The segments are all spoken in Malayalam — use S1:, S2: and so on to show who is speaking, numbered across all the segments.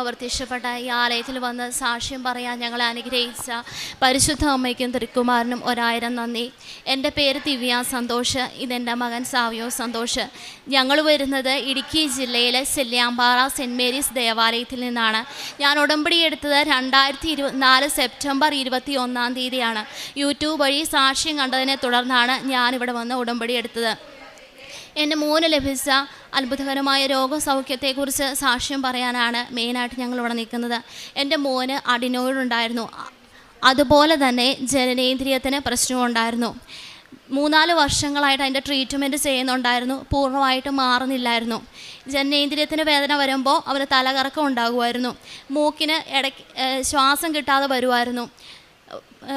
S1: പ്രത്യക്ഷപ്പെട്ട ഈ ആലയത്തിൽ വന്ന് സാക്ഷ്യം പറയാൻ ഞങ്ങളെ അനുഗ്രഹിച്ച പരിശുദ്ധ അമ്മയ്ക്കും തിരുക്കുമാരനും 1000 നന്ദി. എൻ്റെ പേര് ദിവ്യ സന്തോഷ്. ഇതെൻ്റെ മകൻ സാവിയോ സന്തോഷ്. ഞങ്ങൾ വരുന്നത് ഇടുക്കി ജില്ലയിലെ സെല്ലിയാമ്പാറ സെൻറ്റ് മേരീസ് ദേവാലയത്തിൽ നിന്നാണ്. ഞാൻ ഉടമ്പടി എടുത്തത് 2024 സെപ്റ്റംബർ 21-ാം തീയതിയാണ്. യൂട്യൂബ് വഴി സാക്ഷ്യം കണ്ടതിനെ തുടർന്നാണ് ഞാനിവിടെ വന്ന് ഉടമ്പടി എടുത്തത്. എൻ്റെ മോന് ലഭിച്ച അത്ഭുതകരമായ രോഗസൗഖ്യത്തെക്കുറിച്ച് സാക്ഷ്യം പറയാനാണ് മെയിനായിട്ട് ഞങ്ങളിവിടെ നിൽക്കുന്നത്. എൻ്റെ മോന് അഡിനോയിഡ് ഉണ്ടായിരുന്നു. അതുപോലെ തന്നെ ജനനേന്ദ്രിയത്തിന് പ്രശ്നമുണ്ടായിരുന്നു. 3-4 വർഷങ്ങളായിട്ട് അതിൻ്റെ ട്രീറ്റ്മെൻറ്റ് ചെയ്യുന്നുണ്ടായിരുന്നു. പൂർണ്ണമായിട്ട് മാറുന്നില്ലായിരുന്നു. ജനനേന്ദ്രിയത്തിന് വേദന വരുമ്പോൾ അവന് തലകറക്കം ഉണ്ടാകുമായിരുന്നു. മൂക്കിന് ഇടയ്ക്ക് ശ്വാസം കിട്ടാതെ വരുമായിരുന്നു.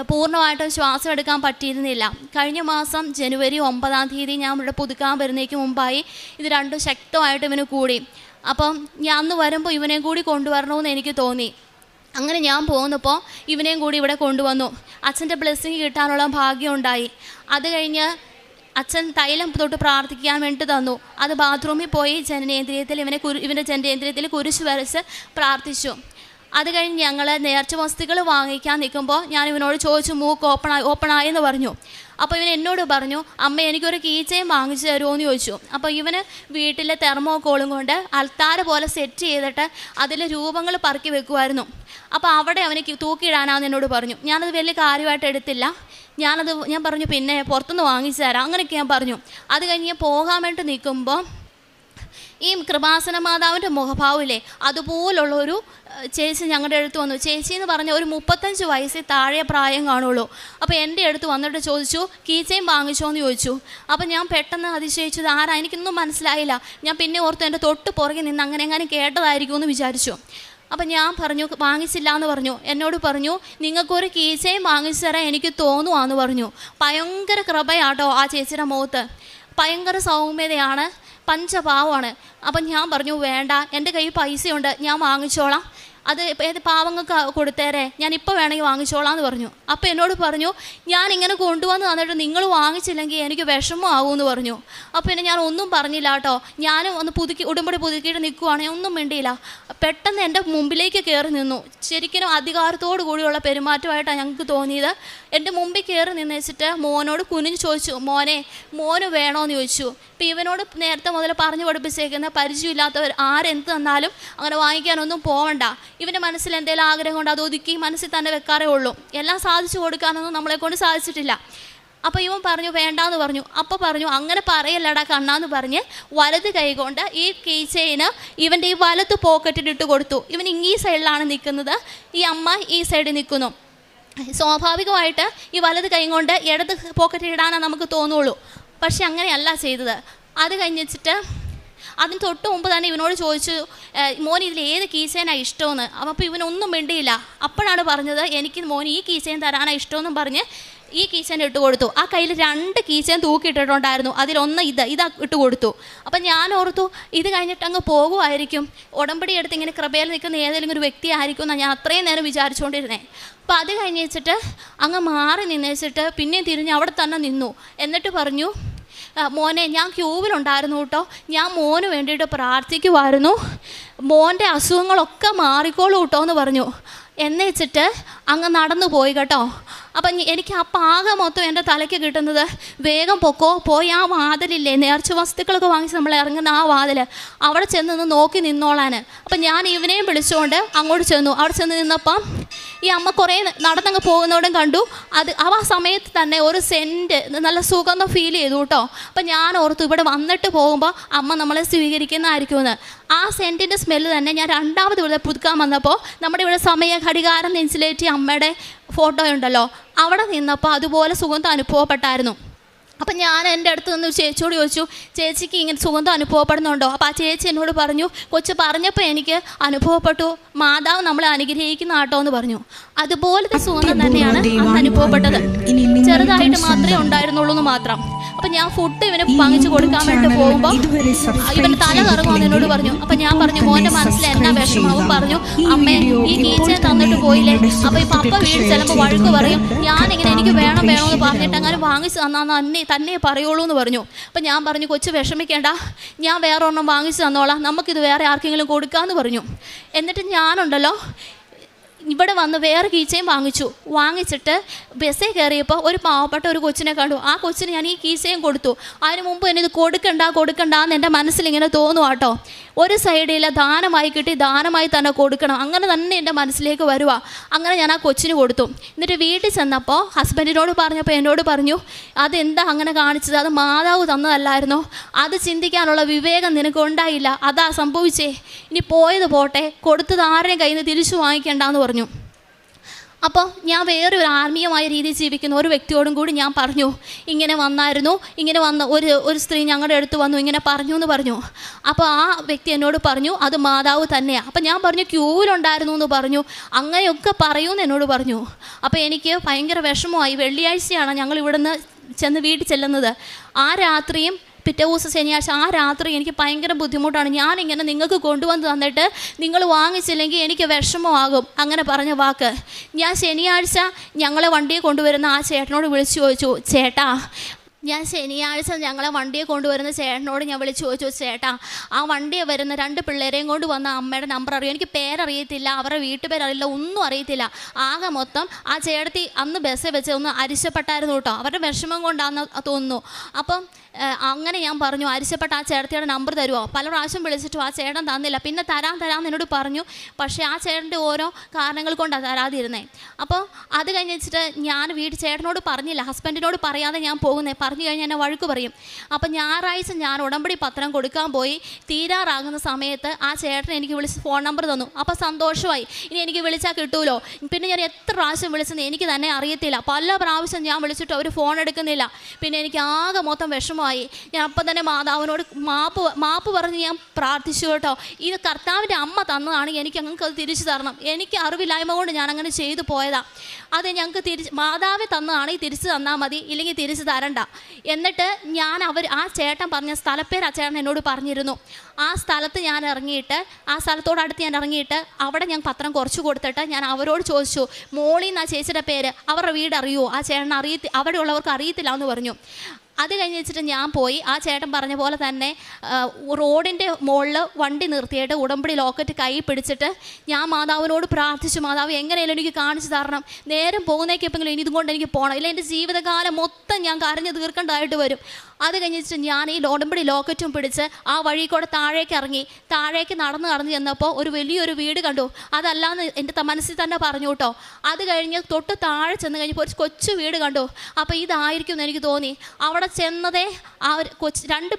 S1: പൂർണ്ണമായിട്ടും ശ്വാസം എടുക്കാൻ പറ്റിയിരുന്നില്ല. കഴിഞ്ഞ മാസം ജനുവരി 9-ാം തീയതി ഞാൻ ഇവിടെ പുതുക്കാൻ വരുന്നതിന് മുമ്പായി ഇത് രണ്ടും ശക്തമായിട്ട് ഇവന് കൂടി. അപ്പം ഞാൻ അന്ന് വരുമ്പോൾ ഇവനെയും കൂടി കൊണ്ടുവരണമെന്ന് എനിക്ക് തോന്നി. അങ്ങനെ ഞാൻ പോകുന്നപ്പോൾ ഇവനെയും കൂടി ഇവിടെ കൊണ്ടുവന്നു. അച്ഛൻ്റെ ബ്ലെസ്സിങ് കിട്ടാനുള്ള ഭാഗ്യം ഉണ്ടായി. അത് കഴിഞ്ഞ് അച്ഛൻ തൈലം തൊട്ട് പ്രാർത്ഥിക്കാൻ വേണ്ടി തന്നു. അത് ബാത്റൂമിൽ പോയി ജനനേന്ദ്രിയത്തിൽ ഇവൻ്റെ ജനനേന്ദ്രിയത്തിൽ കുരിശ് വരച്ച് പ്രാർത്ഥിച്ചു. അത് കഴിഞ്ഞ് ഞങ്ങൾ നേർച്ച വസ്തുക്കൾ വാങ്ങിക്കാൻ നിൽക്കുമ്പോൾ ഞാൻ ഇവനോട് ചോദിച്ചു, മൂക്ക് ഓപ്പണായെന്ന് പറഞ്ഞു. അപ്പോൾ ഇവൻ എന്നോട് പറഞ്ഞു, അമ്മ എനിക്കൊരു കീ ചെയിൻ വാങ്ങിച്ചു തരുമോ എന്ന് ചോദിച്ചു. അപ്പോൾ ഇവന് വീട്ടിലെ തെർമോക്കോളും കൊണ്ട് അൽത്താര പോലെ സെറ്റ് ചെയ്തിട്ട് അതിൽ രൂപങ്ങൾ പറക്കി വെക്കുമായിരുന്നു. അപ്പോൾ അവിടെ അവന് തൂക്കിയിടാനാണെന്ന് എന്നോട് പറഞ്ഞു. ഞാനത് വലിയ കാര്യമായിട്ട് എടുത്തില്ല. ഞാൻ പറഞ്ഞു പിന്നെ പുറത്തുനിന്ന് വാങ്ങിച്ചു തരാം, അങ്ങനെയൊക്കെ ഞാൻ പറഞ്ഞു. അത് കഴിഞ്ഞ് ഞാൻ പോകാൻ വേണ്ടി നിൽക്കുമ്പോൾ ഈ കൃപാസന മാതാവിൻ്റെ മുഖഭാവില്ലേ അതുപോലുള്ളൊരു ചേച്ചി ഞങ്ങളുടെ അടുത്ത് വന്നു. ചേച്ചി എന്ന് പറഞ്ഞാൽ ഒരു 35 വയസ്സിൽ താഴെ പ്രായം കാണുള്ളൂ. അപ്പോൾ എൻ്റെ അടുത്ത് വന്നിട്ട് ചോദിച്ചു, കീ ചെയിൻ വാങ്ങിച്ചോ എന്ന് ചോദിച്ചു. അപ്പോൾ ഞാൻ പെട്ടെന്ന് അതിശയിച്ചത് ആരാ, എനിക്കൊന്നും മനസ്സിലായില്ല. ഞാൻ പിന്നെ ഓർത്തു എൻ്റെ തൊട്ട് പുറകെ നിന്ന് അങ്ങനെ കേട്ടതായിരിക്കും എന്ന് വിചാരിച്ചു. അപ്പം ഞാൻ പറഞ്ഞു വാങ്ങിച്ചില്ല എന്ന് പറഞ്ഞു. എന്നോട് പറഞ്ഞു, നിങ്ങൾക്കൊരു കീ ചെയിൻ വാങ്ങിച്ചു തരാൻ എനിക്ക് തോന്നുവാന്ന് പറഞ്ഞു. ഭയങ്കര കൃപയാട്ടോ ആ ചേച്ചിയുടെ മുഖത്ത്, ഭയങ്കര സൗമ്യതയാണ്, പഞ്ചപാവമാണ്. അപ്പം ഞാൻ പറഞ്ഞു വേണ്ട, എൻ്റെ കയ്യിൽ പൈസയുണ്ട്, ഞാൻ വാങ്ങിച്ചോളാം, അത് ഏത് പാവങ്ങൾക്ക് കൊടുത്തേരെ, ഞാൻ ഇപ്പോൾ വേണമെങ്കിൽ വാങ്ങിച്ചോളാം എന്ന് പറഞ്ഞു. അപ്പോൾ എന്നോട് പറഞ്ഞു, ഞാൻ ഇങ്ങനെ കൊണ്ടുവന്ന് തന്നിട്ട് നിങ്ങൾ വാങ്ങിച്ചില്ലെങ്കിൽ എനിക്ക് വിഷമമാകുമെന്ന് പറഞ്ഞു. അപ്പോൾ പിന്നെ ഞാൻ ഒന്നും പറഞ്ഞില്ല കേട്ടോ. ഞാനും ഒന്ന് ഉടമ്പടി പുതുക്കിയിട്ട് നിൽക്കുവാണെങ്കിൽ ഒന്നും മിണ്ടിയില്ല. പെട്ടെന്ന് എൻ്റെ മുമ്പിലേക്ക് കയറി നിന്നു. ശരിക്കും അധികാരത്തോടു കൂടിയുള്ള പെരുമാറ്റമായിട്ടാണ് ഞങ്ങൾക്ക് തോന്നിയത്. എൻ്റെ മുമ്പിൽ കയറി നിന്ന് വെച്ചിട്ട് മോനോട് കുനിഞ്ഞ് ചോദിച്ചു, മോന് വേണോന്ന് ചോദിച്ചു. ഇപ്പം ഇവനോട് നേരത്തെ മുതൽ പറഞ്ഞു പഠിപ്പിച്ചേക്കുന്ന പരിചയമില്ലാത്തവർ ആരെന്ത് തന്നാലും അങ്ങനെ വാങ്ങിക്കാനൊന്നും പോവണ്ട. ഇവൻ്റെ മനസ്സിൽ എന്തെങ്കിലും ആഗ്രഹം കൊണ്ട് അത് ഒതുക്കി മനസ്സിൽ തന്നെ വെക്കാറേ ഉള്ളൂ. എല്ലാം സാധിച്ചു കൊടുക്കാനൊന്നും നമ്മളെക്കൊണ്ട് സാധിച്ചിട്ടില്ല. അപ്പോൾ ഇവൻ പറഞ്ഞു വേണ്ടാന്ന് പറഞ്ഞു. അപ്പോൾ പറഞ്ഞു അങ്ങനെ പറയല്ലടാ കണ്ണാന്ന് പറഞ്ഞ് വലത് കൈ കൊണ്ട് ഈ കീ ചെയിന് ഇവൻ്റെ ഈ വലത്ത് പോക്കറ്റിൽ ഇട്ട് കൊടുത്തു. ഇവൻ ഈ സൈഡിലാണ് നിൽക്കുന്നത്, ഈ അമ്മ ഈ സൈഡിൽ നിൽക്കുന്നു. സ്വാഭാവികമായിട്ട് ഈ വലത് കൈ കൊണ്ട് ഇടത് പോക്കറ്റിൽ ഇടാനാണ് നമുക്ക് തോന്നുള്ളൂ. പക്ഷെ അങ്ങനെയല്ല ചെയ്തത്. അത് കഴിഞ്ഞിട്ട് അതിന് തൊട്ട് മുമ്പ് തന്നെ ഇവനോട് ചോദിച്ചു, മോൻ ഇതിൽ ഏത് കീ ചെയിനാണ് ഇഷ്ടമെന്ന്. അപ്പോൾ ഇവനൊന്നും മിണ്ടിയില്ല. അപ്പോഴാണ് പറഞ്ഞത്, എനിക്ക് മോൻ ഈ കീ ചെയിൻ തരാനാണ് ഇഷ്ടമെന്നും പറഞ്ഞ് ഈ കീ ചെയിൻ ഇട്ട് കൊടുത്തു. ആ കയ്യിൽ 2 കീ ചെയിൻ തൂക്കിയിട്ടിട്ടുണ്ടായിരുന്നു. അതിലൊന്ന് ഇതാ ഇട്ട് കൊടുത്തു. അപ്പം ഞാൻ ഓർത്തു ഇത് കഴിഞ്ഞിട്ട് അങ്ങ് പോകുമായിരിക്കും, ഉടമ്പടി എടുത്ത് ഇങ്ങനെ കൃപയിൽ നിൽക്കുന്ന ഏതെങ്കിലും ഒരു വ്യക്തി ആയിരിക്കും എന്നാണ് ഞാൻ അത്രയും നേരം വിചാരിച്ചുകൊണ്ടിരുന്നത്. അപ്പോൾ അത് കഴിഞ്ഞിട്ട് അങ്ങ് മാറി നിന്നേച്ചിട്ട് പിന്നെയും തിരിഞ്ഞ് അവിടെ തന്നെ നിന്നു. എന്നിട്ട് പറഞ്ഞു, മോനെ ഞാൻ ക്യൂവിലുണ്ടായിരുന്നു കേട്ടോ, ഞാൻ മോന് വേണ്ടിയിട്ട് പ്രാർത്ഥിക്കുമായിരുന്നു, മോൻ്റെ അസുഖങ്ങളൊക്കെ മാറിക്കോളൂ കേട്ടോ എന്ന് പറഞ്ഞു. എന്ന് വെച്ചിട്ട് അങ്ങ് നടന്നു പോയി കേട്ടോ. അപ്പം എനിക്ക് ആ പാകം മൊത്തം എൻ്റെ തലയ്ക്ക് കിട്ടുന്നത്, വേഗം പോയി ആ വാതിലില്ലേ നേർച്ച വസ്തുക്കളൊക്കെ വാങ്ങിച്ച് നമ്മൾ ഇറങ്ങുന്ന ആ വാതിൽ, അവിടെ ചെന്ന് നോക്കി നിന്നോളാൻ. അപ്പം ഞാൻ ഇവനെയും വിളിച്ചുകൊണ്ട് അങ്ങോട്ട് ചെന്നു. അവിടെ ചെന്ന് നിന്നപ്പം ഈ അമ്മ കുറേ നടന്നങ്ങ് പോകുന്നോടും കണ്ടു. ആ സമയത്ത് തന്നെ ഒരു സെൻറ്റ് നല്ല സുഗന്ധം ഫീൽ ചെയ്തു കേട്ടോ. അപ്പം ഞാൻ ഓർത്തു ഇവിടെ വന്നിട്ട് പോകുമ്പോൾ അമ്മ നമ്മളെ സ്വീകരിക്കുന്നതായിരിക്കുമെന്ന്. ആ സെൻറ്റിൻ്റെ സ്മെല്ല് തന്നെ ഞാൻ 2ാമത് ഇവിടെ പുതുക്കാൻ വന്നപ്പോൾ നമ്മുടെ ഇവിടെ സമയ ഘടികാരം നെഞ്ചിലേറ്റി അമ്മയുടെ ഫോട്ടോ ഉണ്ടല്ലോ, അവിടെ നിന്നപ്പോൾ അതുപോലെ സുഗന്ധം അനുഭവപ്പെട്ടായിരുന്നു. അപ്പം ഞാൻ എൻ്റെ അടുത്ത് നിന്ന് ചേച്ചിയോട് ചോദിച്ചു, ചേച്ചിക്ക് ഇങ്ങനെ സുഗന്ധം അനുഭവപ്പെടുന്നുണ്ടോ? അപ്പോൾ ആ ചേച്ചി എന്നോട് പറഞ്ഞു, കൊച്ചു പറഞ്ഞപ്പോൾ എനിക്ക് അനുഭവപ്പെട്ടു, മാതാവ് നമ്മളെ അനുഗ്രഹിക്കുന്ന ആട്ടോ എന്ന് പറഞ്ഞു. അതുപോലത്തെ സുഗന്ധം തന്നെയാണ് അന്ന് അനുഭവപ്പെട്ടത്. ചെറുതായിട്ട് മാത്രമേ ഉണ്ടായിരുന്നുള്ളൂ എന്ന് മാത്രം. അപ്പം ഞാൻ ഫുഡ് ഇവന് വാങ്ങിച്ചു കൊടുക്കാൻ വേണ്ടി പോകുമ്പോൾ ഇവന് തല കറങ്ങുമെന്ന് എന്നോട് പറഞ്ഞു. അപ്പം ഞാൻ പറഞ്ഞു, മോൻ്റെ മനസ്സിൽ എന്നാ വിഷമാവും? പറഞ്ഞു, അമ്മേ ഈ കീച്ചെയിൻ തന്നിട്ട് പോയില്ലേ, അപ്പോൾ ഈ പപ്പ വീട് ചിലപ്പോൾ വഴക്ക് പറയും, ഞാനിങ്ങനെ എനിക്ക് വേണം വേണമെന്ന് പറഞ്ഞിട്ട് അങ്ങനെ വാങ്ങിച്ച് തന്നാൽ തന്നെ പറയുള്ളൂ എന്ന് പറഞ്ഞു. അപ്പം ഞാൻ പറഞ്ഞു, കൊച്ചു വിഷമിക്കേണ്ട, ഞാൻ വേറെ ഒരെണ്ണം വാങ്ങിച്ച് തന്നോളാം, നമുക്കിത് വേറെ ആർക്കെങ്കിലും കൊടുക്കാമെന്ന് പറഞ്ഞു. എന്നിട്ട് ഞാനുണ്ടല്ലോ ഇവിടെ വന്ന് വേറെ കീച്ചെയിൻ വാങ്ങിച്ചിട്ട് ബസ്സിൽ കയറിയപ്പോൾ ഒരു പാവപ്പെട്ട ഒരു കൊച്ചിനെ കണ്ടു. ആ കൊച്ചിന് ഞാൻ ഈ കീച്ചെയിൻ കൊടുത്തു. അതിന് മുമ്പ് എന്നെ ഇത് കൊടുക്കണ്ടെന്ന് എൻ്റെ മനസ്സിലിങ്ങനെ തോന്നും കേട്ടോ. ഒരു സൈഡിൽ ദാനമായി കിട്ടി, ദാനമായി തന്നെ കൊടുക്കണം, അങ്ങനെ തന്നെ എൻ്റെ മനസ്സിലേക്ക് വരുക. അങ്ങനെ ഞാൻ ആ കൊച്ചിന് കൊടുത്തു. എന്നിട്ട് വീട്ടിൽ ചെന്നപ്പോൾ ഹസ്ബൻഡിനോട് പറഞ്ഞപ്പോൾ എന്നോട് പറഞ്ഞു, അതെന്താ അങ്ങനെ കാണിച്ചത്, അത് മാതാവ് തന്നതല്ലായിരുന്നോ, അത് ചിന്തിക്കാനുള്ള വിവേകം നിനക്ക് ഉണ്ടായില്ല, അതാ സംഭവിച്ചേ, ഇനി പോയത് പോട്ടെ, കൊടുത്തത് ആരുടെയും കയ്യിൽ നിന്ന് തിരിച്ചു വാങ്ങിക്കേണ്ടെന്ന് പറഞ്ഞു. അപ്പോൾ ഞാൻ വേറൊരു ആത്മീയമായ രീതിയിൽ ജീവിക്കുന്ന ഒരു വ്യക്തിയോടും കൂടി ഞാൻ പറഞ്ഞു, ഇങ്ങനെ വന്ന ഒരു സ്ത്രീ ഞങ്ങളുടെ അടുത്ത് വന്നു, ഇങ്ങനെ പറഞ്ഞു എന്ന് പറഞ്ഞു. അപ്പോൾ ആ വ്യക്തി എന്നോട് പറഞ്ഞു, അത് മാതാവ് തന്നെയാണ്. അപ്പോൾ ഞാൻ പറഞ്ഞു, ക്യൂവിലുണ്ടായിരുന്നു എന്ന് പറഞ്ഞു. അങ്ങനെയൊക്കെ പറയൂന്ന് എന്നോട് പറഞ്ഞു. അപ്പോൾ എനിക്ക് ഭയങ്കര വിഷമമായി. വെള്ളിയാഴ്ചയാണ് ഞങ്ങൾ ഇവിടുന്ന് ചെന്ന് വീട്ടിൽ ചെല്ലുന്നത്. ആ രാത്രിയും പിറ്റേ ദിവസം ശനിയാഴ്ച ആ രാത്രി എനിക്ക് ഭയങ്കര ബുദ്ധിമുട്ടാണ്. ഞാനിങ്ങനെ നിങ്ങൾക്ക് കൊണ്ടുവന്ന് തന്നിട്ട് നിങ്ങൾ വാങ്ങിച്ചില്ലെങ്കിൽ എനിക്ക് വിഷമമാകും, അങ്ങനെ പറഞ്ഞ വാക്ക്. ഞാൻ ശനിയാഴ്ച ഞങ്ങളെ വണ്ടിയെ കൊണ്ടുവരുന്ന ആ ചേട്ടനോട് വിളിച്ചു ചോദിച്ചു, ചേട്ടാ ഞങ്ങളെ വണ്ടിയെ കൊണ്ടുവരുന്ന ചേട്ടനോട് ഞാൻ വിളിച്ചു ചോദിച്ചു, ചേട്ടാ ആ വണ്ടിയെ വരുന്ന 2 പിള്ളേരെയും കൊണ്ട് വന്ന അമ്മയുടെ നമ്പർ അറിയാം, എനിക്ക് പേരറിയത്തില്ല, അവരുടെ വീട്ടുപേരറിയില്ല, ഒന്നും അറിയത്തില്ല. ആകെ മൊത്തം ആ ചേട്ടത്തി അന്ന് ബസ്സിൽ വെച്ച് ഒന്ന് അരിശപ്പെട്ടായിരുന്നു കേട്ടോ, അവരുടെ വിഷമം കൊണ്ടാണെന്ന് തോന്നുന്നു. അപ്പം അങ്ങനെ ഞാൻ പറഞ്ഞു, അരിശപ്പെട്ട ആ ചേട്ടത്തിയുടെ നമ്പർ തരുമോ? പല പ്രാവശ്യം വിളിച്ചിട്ടും ആ ചേട്ടൻ തന്നില്ല. പിന്നെ തരാമെന്ന് എന്നോട് പറഞ്ഞു. പക്ഷേ ആ ചേട്ടൻ്റെ ഓരോ കാരണങ്ങൾ കൊണ്ടാണ് തരാതിരുന്നത്. അപ്പോൾ അത് കഴിഞ്ഞിട്ട് ഞാൻ ചേട്ടനോട് പറഞ്ഞില്ല, ഹസ്ബൻഡിനോട് പറയാതെ ഞാൻ പോകുന്നത്. പറഞ്ഞു കഴിഞ്ഞാൽ എന്നെ വഴക്ക് പറയും. അപ്പോൾ ഞായറാഴ്ച ഞാൻ ഉടമ്പടി പത്രം കൊടുക്കാൻ പോയി തീരാറാകുന്ന സമയത്ത് ആ ചേട്ടൻ എനിക്ക് വിളിച്ച് ഫോൺ നമ്പർ തന്നു. അപ്പോൾ സന്തോഷമായി, ഇനി എനിക്ക് വിളിച്ചാൽ കിട്ടുമല്ലോ. പിന്നെ ഞാൻ എത്ര പ്രാവശ്യം വിളിച്ചെന്ന് എനിക്ക് തന്നെ അറിയത്തില്ല. പല പ്രാവശ്യം ഞാൻ വിളിച്ചിട്ട് അവർ ഫോൺ എടുക്കുന്നില്ല. പിന്നെ എനിക്ക് ആകെ മൊത്തം വിഷമമായി. ഞാൻ അപ്പം തന്നെ മാതാവിനോട് മാപ്പ് പറഞ്ഞ് ഞാൻ പ്രാർത്ഥിച്ചു കേട്ടോ, ഇത് കർത്താവിൻ്റെ അമ്മ തന്നതാണ്, എനിക്ക് ഞങ്ങൾക്ക് അത് തിരിച്ചു തരണം. എനിക്ക് അറിവില്ലായ്മ കൊണ്ട് ഞാൻ അങ്ങനെ ചെയ്തു പോയതാണ്. അത് ഞങ്ങൾക്ക് മാതാവ് തന്നതാണ്, ഈ തിരിച്ചു തന്നാൽ മതി, ഇല്ലെങ്കിൽ തിരിച്ചു തരണ്ട. എന്നിട്ട് ആ ചേട്ടൻ പറഞ്ഞ സ്ഥലപ്പേര് ആ ചേട്ടൻ എന്നോട് പറഞ്ഞിരുന്നു. ആ സ്ഥലത്ത് ഞാൻ ഇറങ്ങിയിട്ട്, ആ സ്ഥലത്തോടടുത്ത് ഞാൻ ഇറങ്ങിയിട്ട് അവിടെ ഞാൻ പത്രം കുറച്ച് കൊടുത്തിട്ട് ഞാൻ അവരോട് ചോദിച്ചു, മോളി എന്നാ ചേച്ചിയുടെ പേര്, അവരുടെ വീട് അറിയുമോ? ആ ചേട്ടൻ അവിടെയുള്ളവർക്ക് അറിയത്തില്ല എന്ന് പറഞ്ഞു. അത് കഴിഞ്ഞിട്ട് ഞാൻ പോയി ആ ചേട്ടൻ പറഞ്ഞ പോലെ തന്നെ റോഡിൻ്റെ മുകളിൽ വണ്ടി നിർത്തിയിട്ട് ഉടമ്പടി ലോക്കറ്റ് കൈ പിടിച്ചിട്ട് ഞാൻ മാതാവിനോട് പ്രാർത്ഥിച്ചു, മാതാവ് എങ്ങനെയാലും എനിക്ക് കാണിച്ചു തരണം, നേരം പോകുന്നേക്കെപ്പെങ്കിലും ഇനി ഇതുകൊണ്ട് എനിക്ക് പോകണം, ഇല്ല എൻ്റെ ജീവിതകാലം മൊത്തം ഞാൻ കരഞ്ഞ് തീർക്കേണ്ടതായിട്ട് വരും. അത് കഴിഞ്ഞിട്ട് ഞാൻ ഈ ഉടമ്പടി ലോക്കറ്റും പിടിച്ച് ആ വഴി കൂടെ താഴേക്ക് നടന്ന് ചെന്നപ്പോൾ ഒരു വലിയൊരു വീട് കണ്ടു. അതല്ലാന്ന് എൻ്റെ മനസ്സിൽ തന്നെ പറഞ്ഞു കേട്ടോ. അത് കഴിഞ്ഞ് തൊട്ട് താഴെ ചെന്ന് കഴിഞ്ഞപ്പോൾ ഒരു കൊച്ചു വീട് കണ്ടു. അപ്പോൾ ഇതായിരിക്കും എന്ന് എനിക്ക് തോന്നി. അവിടെ ചെന്നതേ ആ ഒരു രണ്ട്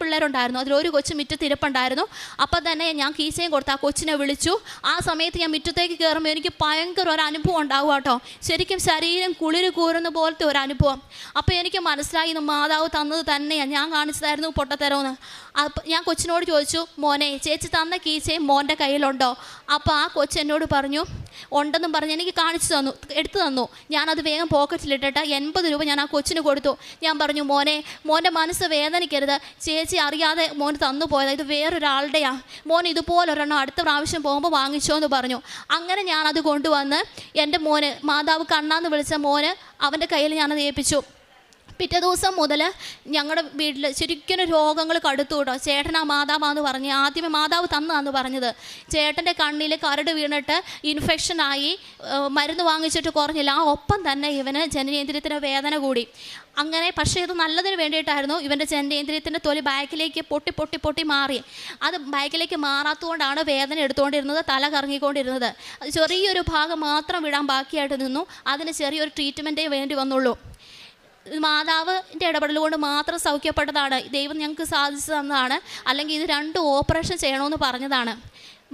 S1: പിള്ളേരുണ്ടായിരുന്നു. അതിലൊരു കൊച്ചു മുറ്റത്തിരിപ്പുണ്ടായിരുന്നു. അപ്പം തന്നെ ഞാൻ കീച്ചയും കൊടുത്ത് ആ കൊച്ചിനെ വിളിച്ചു. ആ സമയത്ത് ഞാൻ മുറ്റത്തേക്ക് കയറുമ്പോൾ എനിക്ക് ഭയങ്കര ഒരു അനുഭവം ഉണ്ടാവുക കേട്ടോ. ശരിക്കും ശരീരം കുളിര് കൂറുന്ന പോലത്തെ ഒരു അനുഭവം. അപ്പോൾ എനിക്ക് മനസ്സിലായി, മാതാവ് തന്നത് തന്നെയാണ്, ഞാൻ കാണിച്ചതായിരുന്നു പൊട്ടത്തരമെന്ന്. അപ്പം ഞാൻ കൊച്ചിനോട് ചോദിച്ചു, മോനെ ചേച്ചി തന്ന കീച്ചയും മോൻ്റെ കയ്യിലുണ്ടോ? അപ്പോൾ ആ കൊച്ചെന്നോട് പറഞ്ഞു ഉണ്ടെന്നും പറഞ്ഞ് എനിക്ക് എടുത്തു തന്നു. ഞാനത് വേഗം പോക്കറ്റിലിട്ടിട്ട് 80 രൂപ ഞാൻ ആ കൊച്ചിന് കൊടുത്തു. ഞാൻ പറഞ്ഞു, മോൻ്റെ മനസ്സ് വേദനിക്കരുത്, ചേച്ചി അറിയാതെ മോന് തന്നു പോയത്, ഇത് വേറൊരാളുടെയാണ്, മോൻ ഇതുപോലൊരെണ്ണം അടുത്ത പ്രാവശ്യം പോകുമ്പോൾ വാങ്ങിച്ചോ എന്ന് പറഞ്ഞു. അങ്ങനെ ഞാനത് കൊണ്ടുവന്ന് എൻ്റെ മോന്, മാതാവ് കണ്ണാന്ന് വിളിച്ച മോന്, അവൻ്റെ കയ്യിൽ ഞാനത് ഏൽപ്പിച്ചു. പിറ്റേ ദിവസം മുതൽ ഞങ്ങളുടെ വീട്ടിൽ ശരിക്കും രോഗങ്ങൾ കടുത്തു കേട്ടോ. ചേട്ടനാ മാതാവാന്ന് പറഞ്ഞ് ആദ്യമേ മാതാവ് തന്നതാന്ന് പറഞ്ഞത്. ചേട്ടൻ്റെ കണ്ണിൽ കരട് വീണിട്ട് ഇൻഫെക്ഷനായി, മരുന്ന് വാങ്ങിച്ചിട്ട് കുറഞ്ഞില്ല. ആ ഒപ്പം തന്നെ ഇവന് ജനനേന്ദ്രിയത്തിന് വേദന കൂടി. അങ്ങനെ പക്ഷേ ഇത് നല്ലതിന് വേണ്ടിയിട്ടായിരുന്നു. ഇവൻ്റെ ജനനേന്ദ്രിയത്തിൻ്റെ തൊലി ബാക്കിലേക്ക് പൊട്ടി മാറി. അത് ബാക്കിലേക്ക് മാറാത്തതുകൊണ്ടാണ് വേദന എടുത്തുകൊണ്ടിരുന്നത്, തല കറങ്ങിക്കൊണ്ടിരുന്നത്. അത് ചെറിയൊരു ഭാഗം മാത്രം വിടാൻ ബാക്കിയായിട്ട് നിന്നു. അതിന് ചെറിയൊരു ട്രീറ്റ്മെൻറ്റേ വേണ്ടി വന്നുള്ളൂ. മാതാവിൻ്റെ ഇടപെടൽ കൊണ്ട് മാത്രം സൗഖ്യപ്പെട്ടതാണ്. ദൈവം ഞങ്ങൾക്ക് സാധിച്ചു തന്നതാണ്. അല്ലെങ്കിൽ ഇത് 2 ഓപ്പറേഷൻ ചെയ്യണമെന്ന് പറഞ്ഞതാണ്.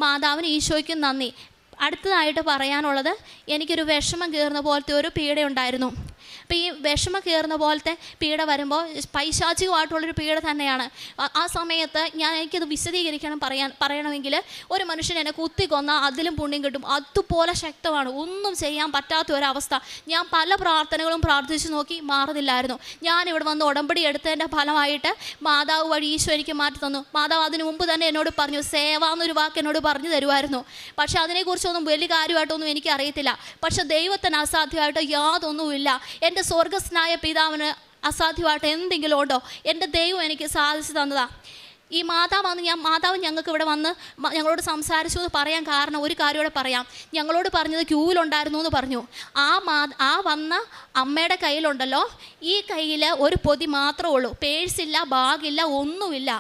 S1: മാതാവിന് ഈശോയ്ക്കും നന്ദി. അടുത്തതായിട്ട് പറയാനുള്ളത്, എനിക്കൊരു വിഷമം കയറുന്ന പോലത്തെ ഒരു പീഡയുണ്ടായിരുന്നു. അപ്പോൾ ഈ വിഷമം കയറുന്ന പോലത്തെ പീഡ വരുമ്പോൾ പൈശാചികമായിട്ടുള്ളൊരു പീഡ തന്നെയാണ്. ആ സമയത്ത് എനിക്കത് വിശദീകരിക്കണം പറയണമെങ്കിൽ ഒരു മനുഷ്യൻ എന്നെ കുത്തിക്കൊന്നാൽ അതിലും പുണ്യം കിട്ടും. അതുപോലെ ശക്തമാണ്. ഒന്നും ചെയ്യാൻ പറ്റാത്ത ഒരവസ്ഥ. ഞാൻ പല പ്രാർത്ഥനകളും പ്രാർത്ഥിച്ചു നോക്കി, മാറുന്നില്ലായിരുന്നു. ഞാനിവിടെ വന്ന് ഉടമ്പടി എടുത്തതിൻ്റെ ഫലമായിട്ട് മാതാവ് വഴി ഈശോ എനിക്ക് മാറ്റി തന്നു. മാതാവ് അതിന് മുമ്പ് തന്നെ എന്നോട് പറഞ്ഞു, സേവ എന്നൊരു വാക്ക് എന്നോട് പറഞ്ഞു തരുമായിരുന്നു. പക്ഷെ അതിനെക്കുറിച്ചൊന്നും വലിയ കാര്യമായിട്ടൊന്നും എനിക്കറിയത്തില്ല. പക്ഷെ ദൈവത്തിന് അസാധ്യമായിട്ട് യാതൊന്നുമില്ല. എൻ്റെ സ്വർഗസ്നായ പിതാവിന് അസാധ്യമായിട്ട് എന്തെങ്കിലും ഉണ്ടോ? എൻ്റെ ദൈവം എനിക്ക് സാധിച്ചു തന്നതാ. ഈ മാതാവ് ഞങ്ങൾക്ക് ഇവിടെ വന്ന് ഞങ്ങളോട് സംസാരിച്ചു എന്ന് പറയാൻ കാരണം ഒരു കാര്യമോടെ പറയാം. ഞങ്ങളോട് പറഞ്ഞത് ക്യൂവിലുണ്ടായിരുന്നു എന്ന് പറഞ്ഞു. ആ വന്ന അമ്മയുടെ കയ്യിലുണ്ടല്ലോ, ഈ കയ്യിൽ ഒരു പൊതി മാത്രമേ ഉള്ളൂ. പേഴ്സില്ല, ബാഗില്ല, ഒന്നുമില്ല.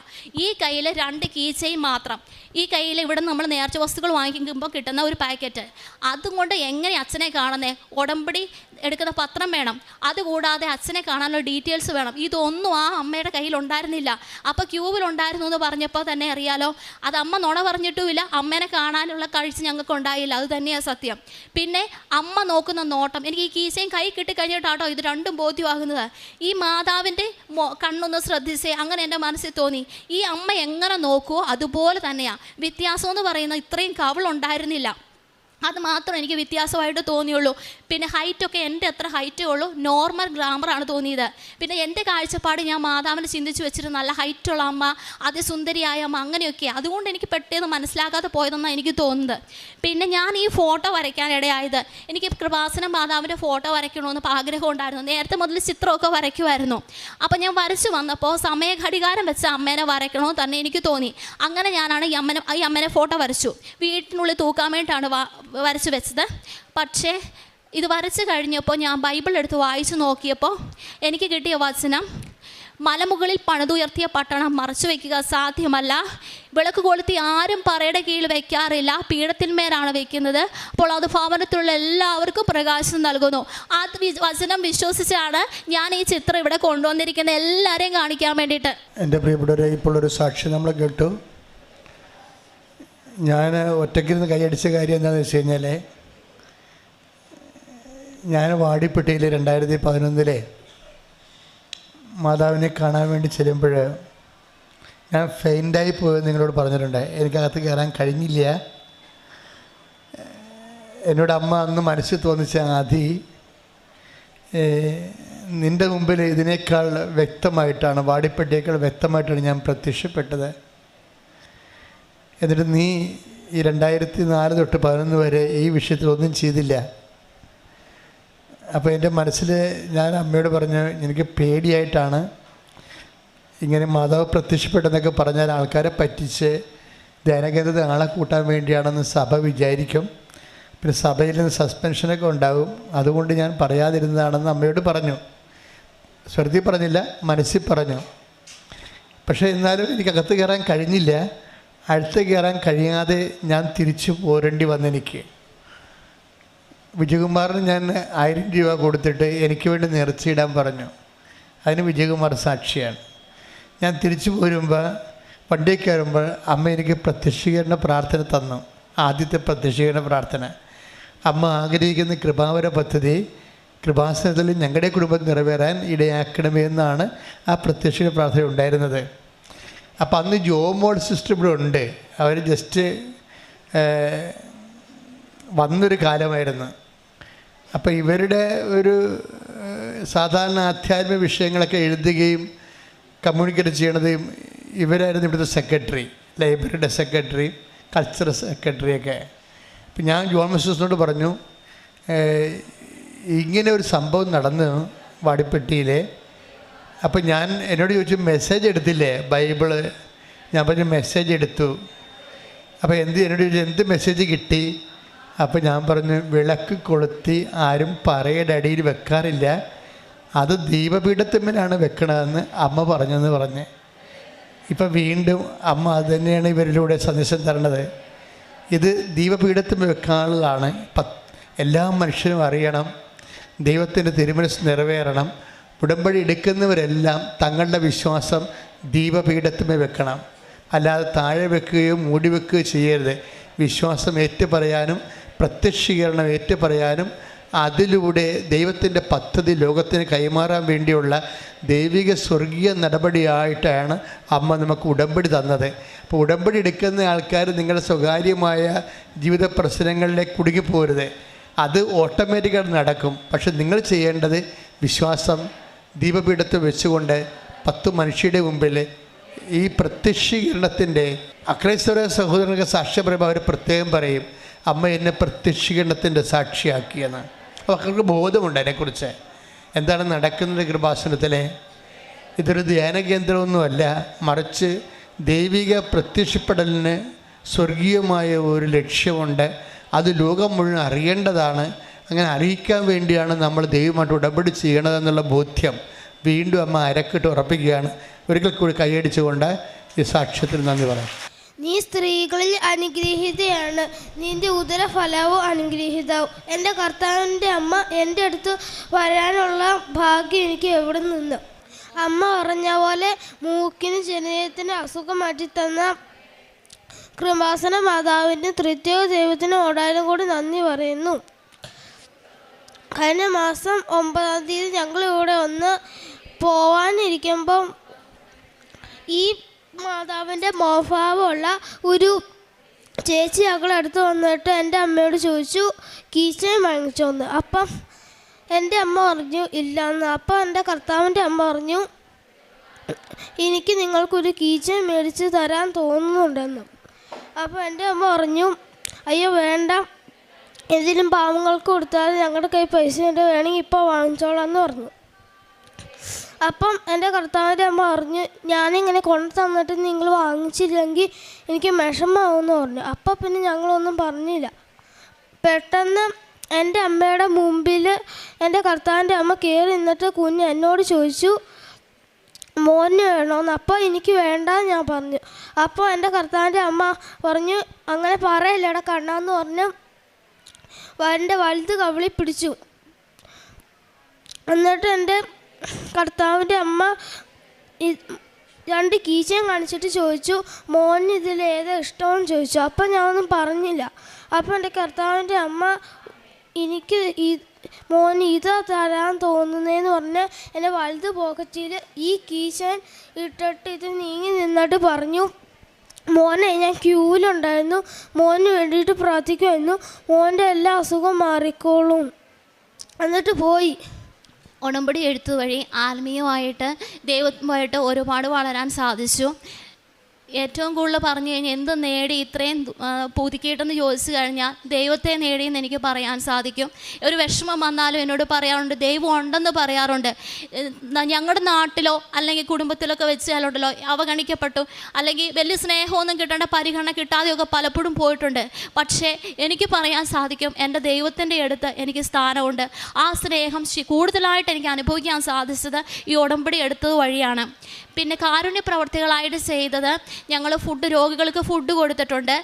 S1: ഈ കയ്യിൽ 2 കീ ചെയിൻ മാത്രം. ഈ കയ്യിൽ ഇവിടെ നമ്മൾ നേർച്ച വസ്തുക്കൾ വാങ്ങിക്കുമ്പോൾ കിട്ടുന്ന ഒരു പാക്കറ്റ്. അതുകൊണ്ട് എങ്ങനെ അച്ഛനെ കാണുന്നേ? ഉടമ്പടി എടുക്കുന്ന പത്രം വേണം, അതുകൂടാതെ അച്ഛനെ കാണാനുള്ള ഡീറ്റെയിൽസ് വേണം. ഇതൊന്നും ആ അമ്മയുടെ കയ്യിൽ ഉണ്ടായിരുന്നില്ല. അപ്പോൾ ക്യൂവിലുണ്ടായിരുന്നു എന്ന് പറഞ്ഞപ്പോൾ തന്നെ അറിയാലോ, അത് അമ്മ നുണ പറഞ്ഞിട്ടുമില്ല. അമ്മേനെ കാണാനുള്ള കാഴ്ച ഞങ്ങൾക്ക് ഉണ്ടായില്ല. അത് തന്നെയാണ് സത്യം. പിന്നെ അമ്മ നോക്കുന്ന നോട്ടം, എനിക്ക് ഈ കീസയും കൈ കിട്ടിക്കഴിഞ്ഞിട്ടാട്ടോ ഇത് രണ്ടും ബോധ്യമാകുന്നത്. ഈ മാതാവിൻ്റെ കണ്ണൊന്ന് ശ്രദ്ധിച്ചേ, അങ്ങനെ എൻ്റെ മനസ്സിൽ തോന്നി. ഈ അമ്മ എങ്ങനെ നോക്കുമോ അതുപോലെ തന്നെയാണ്. വ്യത്യാസം എന്ന് പറയുന്നത് ഇത്രയും കവിളുണ്ടായിരുന്നില്ല. അത് മാത്രം എനിക്ക് വ്യത്യാസമായിട്ട് തോന്നിയുള്ളൂ. പിന്നെ ഹൈറ്റൊക്കെ എൻ്റെ അത്ര ഹൈറ്റേ ഉള്ളൂ, നോർമൽ ഗ്രാമറാണ് തോന്നിയത്. പിന്നെ എൻ്റെ കാഴ്ചപ്പാട് ഞാൻ മാതാവിനെ ചിന്തിച്ച് വെച്ചിട്ട് നല്ല ഹൈറ്റുള്ള അമ്മ, അതിസുന്ദരിയായ അമ്മ, അങ്ങനെയൊക്കെയാണ്. അതുകൊണ്ട് എനിക്ക് പെട്ടെന്ന് മനസ്സിലാക്കാതെ പോയതെന്നാണ് എനിക്ക് തോന്നുന്നത്. പിന്നെ ഞാൻ ഈ ഫോട്ടോ വരയ്ക്കാനിടയായത്, എനിക്ക് കൃപാസന മാതാവിൻ്റെ ഫോട്ടോ വരയ്ക്കണമെന്ന് ആഗ്രഹം ഉണ്ടായിരുന്നു. നേരത്തെ മുതൽ ചിത്രമൊക്കെ വരയ്ക്കുമായിരുന്നു. അപ്പോൾ ഞാൻ വരച്ച് വന്നപ്പോൾ സമയഘടികാരം വെച്ച അമ്മേനെ വരയ്ക്കണമെന്ന് തന്നെ എനിക്ക് തോന്നി. അങ്ങനെ ഞാനാണ് ഈ അമ്മേനെ ഫോട്ടോ വരച്ചു. വീട്ടിനുള്ളിൽ തൂക്കാൻ വേണ്ടിയിട്ടാണ് വരച്ച് വെച്ചത്. പക്ഷേ ഇത് വരച്ച് കഴിഞ്ഞപ്പോൾ ഞാൻ ബൈബിൾ എടുത്ത് വായിച്ചു നോക്കിയപ്പോൾ എനിക്ക് കിട്ടിയ വചനം, മലമുകളിൽ പണിതുയർത്തിയ പട്ടണം മറച്ചു വയ്ക്കുക സാധ്യമല്ല. വിളക്ക് കൊളുത്തി ആരും പറയുടെ കീഴിൽ വയ്ക്കാറില്ല, പീഠത്തിന്മേലാണ് വയ്ക്കുന്നത്. അപ്പോൾ അത് ഭവനത്തിലുള്ള എല്ലാവർക്കും പ്രകാശം നൽകുന്നു. ആ വചനം വിശ്വസിച്ചാണ് ഞാൻ ഈ ചിത്രം ഇവിടെ കൊണ്ടുവന്നിരിക്കുന്നത്, എല്ലാവരെയും കാണിക്കാൻ വേണ്ടിയിട്ട്.
S2: എൻ്റെ പ്രിയപ്പെട്ടവരെ, ഇപ്പോൾ ഒരു സാക്ഷി നമ്മൾ കേട്ടു. ഞാൻ ഒറ്റയ്ക്കിരുന്ന് കൈയടിച്ച കാര്യം എന്താണെന്ന് വെച്ച് കഴിഞ്ഞാൽ, ഞാൻ വാടിപ്പെട്ടിയിൽ 2011 മാതാവിനെ കാണാൻ വേണ്ടി ചെല്ലുമ്പോൾ ഞാൻ ഫെയിൻ്റായി പോയെന്ന് നിങ്ങളോട് പറഞ്ഞിട്ടുണ്ട്. എനിക്കകത്ത് കയറാൻ കഴിഞ്ഞില്ല. എന്നോട് അമ്മ അന്ന് മനസ്സിൽ തോന്നിച്ച ആദി, നിൻ്റെ മുമ്പിൽ ഇതിനേക്കാൾ വ്യക്തമായിട്ടാണ്, വാടിപ്പെട്ടിയേക്കാൾ വ്യക്തമായിട്ടാണ് ഞാൻ പ്രത്യക്ഷപ്പെട്ടത്. എന്നിട്ട് നീ ഈ 2004 തൊട്ട് 2011 വരെ ഈ വിഷയത്തിലൊന്നും ചെയ്തില്ല. അപ്പോൾ എൻ്റെ മനസ്സിൽ ഞാൻ അമ്മയോട് പറഞ്ഞു, എനിക്ക് പേടിയായിട്ടാണ് ഇങ്ങനെ മാതാവ് പ്രത്യക്ഷപ്പെട്ടെന്നൊക്കെ പറഞ്ഞാൽ ആൾക്കാരെ പറ്റിച്ച് ധ്യാനകേന്ദ്രത്തിൽ ആളെ കൂട്ടാൻ വേണ്ടിയാണെന്ന് സഭ വിചാരിക്കും. പിന്നെ സഭയിൽ നിന്ന് സസ്പെൻഷനൊക്കെ ഉണ്ടാകും. അതുകൊണ്ട് ഞാൻ പറയാതിരുന്നതാണെന്ന് അമ്മയോട് പറഞ്ഞു. സ്വരത്തിൽ പറഞ്ഞില്ല, മനസ്സിൽ പറഞ്ഞു. പക്ഷേ എന്നാലും എനിക്കകത്ത് കയറാൻ കഴിഞ്ഞില്ല. അടുത്ത് കയറാൻ കഴിയാതെ ഞാൻ തിരിച്ചു പോരേണ്ടി വന്നെനിക്ക്. വിജയകുമാറിന് ഞാൻ 1000 രൂപ കൊടുത്തിട്ട് എനിക്ക് വേണ്ടി നേർച്ചയിടാൻ പറഞ്ഞു. അതിന് വിജയകുമാർ സാക്ഷിയാണ്. ഞാൻ തിരിച്ചു പോരുമ്പോൾ വണ്ടിയിൽ കയറുമ്പോൾ അമ്മ എനിക്ക് പ്രത്യക്ഷീകരണ പ്രാർത്ഥന തന്നു. ആദ്യത്തെ പ്രത്യക്ഷീകരണ പ്രാർത്ഥന. അമ്മ ആഗ്രഹിക്കുന്ന കൃപാവര പദ്ധതി കൃപാസനത്തിൽ ഞങ്ങളുടെ കുടുംബം നിറവേറാൻ ഇടയാക്കണമേ എന്നാണ് ആ പ്രത്യക്ഷീകരണ പ്രാർത്ഥന ഉണ്ടായിരുന്നത്. അപ്പം അന്ന് ജോമോൾ സിസ്റ്റർ ഇവിടെ ഉണ്ട്. അവർ ജസ്റ്റ് വന്നൊരു കാലമായിരുന്നു. അപ്പോൾ ഇവരുടെ ഒരു സാധാരണ ആധ്യാത്മിക വിഷയങ്ങളൊക്കെ എഴുതുകയും കമ്മ്യൂണിക്കേറ്റ് ചെയ്യണതും ഇവരായിരുന്നു ഇവിടുത്തെ സെക്രട്ടറി, ലൈബ്രറിയുടെ സെക്രട്ടറി, കൾച്ചറൽ സെക്രട്ടറിയൊക്കെ. അപ്പം ഞാൻ ജോൺ മിസ്റ്റേഴ്സിനോട് പറഞ്ഞു, ഇങ്ങനെ ഒരു സംഭവം നടന്നു വാടിപ്പെട്ടിയിൽ. അപ്പം എന്നോട് ചോദിച്ചു, മെസ്സേജ് എടുത്തില്ലേ ബൈബിള്? ഞാൻ പറഞ്ഞു മെസ്സേജ് എടുത്തു. അപ്പോൾ എന്നോട് ചോദിച്ചു എന്ത് മെസ്സേജ് കിട്ടി? അപ്പോൾ ഞാൻ പറഞ്ഞു, വിളക്ക് കൊളുത്തി ആരും പറയുടെ അടിയിൽ വെക്കാറില്ല, അത് ദീപപീഠത്തിന്മേലാണ് വെക്കണതെന്ന് അമ്മ പറഞ്ഞെന്ന് പറഞ്ഞ്. ഇപ്പം വീണ്ടും അമ്മ അത് തന്നെയാണ് ഇവരിലൂടെ സന്ദേശം തരണത്. ഇത് ദീപപീഠത്തിൽ വെക്കാനുള്ളതാണ്. എല്ലാ മനുഷ്യരും അറിയണം, ദൈവത്തിൻ്റെ തിരുമനസ് നിറവേറണം. ഉടമ്പടി എടുക്കുന്നവരെല്ലാം തങ്ങളുടെ വിശ്വാസം ദീപപീഠത്തിന്മേൽ വെക്കണം, അല്ലാതെ താഴെ വെക്കുകയോ മൂടി വെക്കുകയോ ചെയ്യരുത്. വിശ്വാസം ഏറ്റുപറയാനും പ്രത്യക്ഷീകരണം ഏറ്റുപറയാനും അതിലൂടെ ദൈവത്തിൻ്റെ പദ്ധതി ലോകത്തിന് കൈമാറാൻ വേണ്ടിയുള്ള ദൈവിക സ്വർഗീയ നടപടിയായിട്ടാണ് അമ്മ നമുക്ക് ഉടമ്പടി തന്നത്. അപ്പോൾ ഉടമ്പടി എടുക്കുന്ന ആൾക്കാർ നിങ്ങളുടെ സ്വകാര്യമായ ജീവിത പ്രശ്നങ്ങളിലേക്ക് കുടുങ്ങിപ്പോരുത്. അത് ഓട്ടോമാറ്റിക്കായിട്ട് നടക്കും. പക്ഷെ നിങ്ങൾ ചെയ്യേണ്ടത് വിശ്വാസം ദീപപീഠത്തിൽ വെച്ചുകൊണ്ട് 10 മനുഷ്യരുടെ മുമ്പിൽ ഈ പ്രത്യക്ഷീകരണത്തിൻ്റെ അക്രൈസ്തവ സഹോദരങ്ങൾക്ക് സാക്ഷ്യം പറയുമ്പോൾ അവർ പ്രത്യേകം പറയും, അമ്മ എന്നെ പ്രത്യക്ഷീകരണത്തിൻ്റെ സാക്ഷിയാക്കിയെന്ന്. അപ്പോൾ അവർക്ക് ബോധമുണ്ട് അതിനെക്കുറിച്ച് എന്താണ് നടക്കുന്നത്. കൃപാസനത്തിലെ ഇതൊരു ധ്യാന കേന്ദ്രമൊന്നുമല്ല, മറിച്ച് ദൈവിക പ്രത്യക്ഷപ്പെടലിന് സ്വർഗീയമായ ഒരു ലക്ഷ്യമുണ്ട്. അത് ലോകം മുഴുവൻ അറിയേണ്ടതാണ്. അങ്ങനെ അറിയിക്കാൻ വേണ്ടിയാണ് നമ്മൾ ദൈവമായിട്ട് ഉടമ്പടി ചെയ്യണതെന്നുള്ള ബോധ്യം വീണ്ടും അമ്മ അരക്കിട്ട് ഉറപ്പിക്കുകയാണ്. ഒരിക്കൽ കൂടി കൈയടിച്ചുകൊണ്ട് ഈ സാക്ഷ്യത്തിൽ നന്ദി പറയാം.
S3: നീ സ്ത്രീകളിൽ അനുഗ്രഹീതയാണ്, നിന്റെ ഉദരഫലവും അനുഗ്രഹീതവും. എൻ്റെ കർത്താവിൻ്റെ അമ്മ എൻ്റെ അടുത്ത് വരാനുള്ള ഭാഗ്യം എനിക്ക് എവിടെ നിന്ന്? അമ്മ പറഞ്ഞ പോലെ മൂക്കിന് ജനനത്തിന് അസുഖം മാറ്റിത്തന്ന കൃപാസന മാതാവിൻ്റെ തൃത്യ ദൈവത്തിന് ഓടാനും കൂടി നന്ദി പറയുന്നു. കഴിഞ്ഞ മാസം 9-ാം തീയതി ഞങ്ങളിവിടെ ഒന്ന് പോവാനിരിക്കുമ്പം ഈ മാതാവിൻ്റെ മോഭാവമുള്ള ഒരു ചേച്ചി ഞങ്ങളുടെ അടുത്ത് വന്നിട്ട് എൻ്റെ അമ്മയോട് ചോദിച്ചു, കീച്ചയും വാങ്ങിച്ചോന്ന്. അപ്പം എൻ്റെ അമ്മ പറഞ്ഞു ഇല്ലയെന്ന്. അപ്പം എൻ്റെ കർത്താവിൻ്റെ അമ്മ പറഞ്ഞു, എനിക്ക് നിങ്ങൾക്കൊരു കീച്ചയും മേടിച്ച് തരാൻ തോന്നുന്നുണ്ടെന്ന്. അപ്പോൾ എൻ്റെ അമ്മ പറഞ്ഞു, അയ്യോ വേണ്ട, എന്തെങ്കിലും പാവങ്ങൾക്ക് കൊടുത്താൽ ഞങ്ങളുടെ കയ്യിൽ പൈസ ഉണ്ട്, വേണമെങ്കിൽ ഇപ്പോൾ വാങ്ങിച്ചോളാം എന്ന് പറഞ്ഞു. അപ്പം എൻ്റെ കർത്താവിൻ്റെ അമ്മ പറഞ്ഞു, ഞാനിങ്ങനെ കൊണ്ടു തന്നിട്ട് നിങ്ങൾ വാങ്ങിച്ചില്ലെങ്കിൽ എനിക്ക് വിഷമമാവുമെന്ന് പറഞ്ഞു. അപ്പം പിന്നെ ഞങ്ങളൊന്നും പറഞ്ഞില്ല. പെട്ടെന്ന് എൻ്റെ അമ്മയുടെ മുമ്പിൽ എൻ്റെ കർത്താവിൻ്റെ അമ്മ കയറി നിന്നിട്ട് കുഞ്ഞ് എന്നോട് ചോദിച്ചു, മോന് വേണമെന്ന്. അപ്പോൾ എനിക്ക് വേണ്ട ഞാൻ പറഞ്ഞു. അപ്പോൾ എൻ്റെ കർത്താവിൻ്റെ അമ്മ പറഞ്ഞു, അങ്ങനെ പറയല്ലേടാ കണ്ണാന്ന് പറഞ്ഞ് എൻ്റെ വലുത് കവിളി പിടിച്ചു. എന്നിട്ട് എൻ്റെ കർത്താവിൻ്റെ അമ്മ 2 കീച്ചയും കാണിച്ചിട്ട് ചോദിച്ചു, മോന് ഇതിലേതാ ഇഷ്ടമെന്ന് ചോദിച്ചു. അപ്പം ഞാനൊന്നും പറഞ്ഞില്ല. അപ്പോൾ എൻ്റെ കർത്താവിൻ്റെ അമ്മ എനിക്ക് മോന് ഇതാ തരാൻ തോന്നുന്നതെന്ന് പറഞ്ഞ് എൻ്റെ വലുത് പോക്കറ്റിൽ ഈ കീച്ചൻ ഇട്ടിട്ട് ഇത് നീങ്ങി നിന്നിട്ട് പറഞ്ഞു, മോനെ ഞാൻ ക്യൂവിലുണ്ടായിരുന്നു, മോന് വേണ്ടിയിട്ട് പ്രാർത്ഥിക്കുമായിരുന്നു, മോൻ്റെ എല്ലാ അസുഖവും മാറിക്കോളും. എന്നിട്ട് പോയി.
S1: ഉടമ്പടി എഴുത്ത് വഴി ആത്മീയമായിട്ട് ദൈവമായിട്ട് ഒരുപാട് വളരാൻ സാധിച്ചു. ഏറ്റവും കൂടുതൽ പറഞ്ഞു കഴിഞ്ഞാൽ എന്ത് നേടി ഇത്രയും പുതുക്കിയിട്ടെന്ന് ചോദിച്ചു കഴിഞ്ഞാൽ ദൈവത്തെ നേടിയെന്ന് എനിക്ക് പറയാൻ സാധിക്കും. ഒരു വിഷമം വന്നാലും എന്നോട് പറയാറുണ്ട്, ദൈവം ഉണ്ടെന്ന് പറയാറുണ്ട്. ഞങ്ങളുടെ നാട്ടിലോ അല്ലെങ്കിൽ കുടുംബത്തിലൊക്കെ വെച്ചാലുണ്ടല്ലോ അവഗണിക്കപ്പെട്ടു, അല്ലെങ്കിൽ വലിയ സ്നേഹമൊന്നും കിട്ടേണ്ട പരിഗണന കിട്ടാതെയൊക്കെ പലപ്പോഴും പോയിട്ടുണ്ട്. പക്ഷേ എനിക്ക് പറയാൻ സാധിക്കും, എൻ്റെ ദൈവത്തിൻ്റെ അടുത്ത് എനിക്ക് സ്ഥാനമുണ്ട്. ആ സ്നേഹം കൂടുതലായിട്ട് എനിക്ക് അനുഭവിക്കാൻ സാധിച്ചത് ഈ ഉടമ്പടി എടുത്തത് വഴിയാണ്. പിന്നെ കാരുണ്യ പ്രവർത്തികളായിട്ട് ചെയ്തത്, ഞങ്ങൾ രോഗികൾക്ക് ഫുഡ് കൊടുത്തിട്ടുണ്ട്.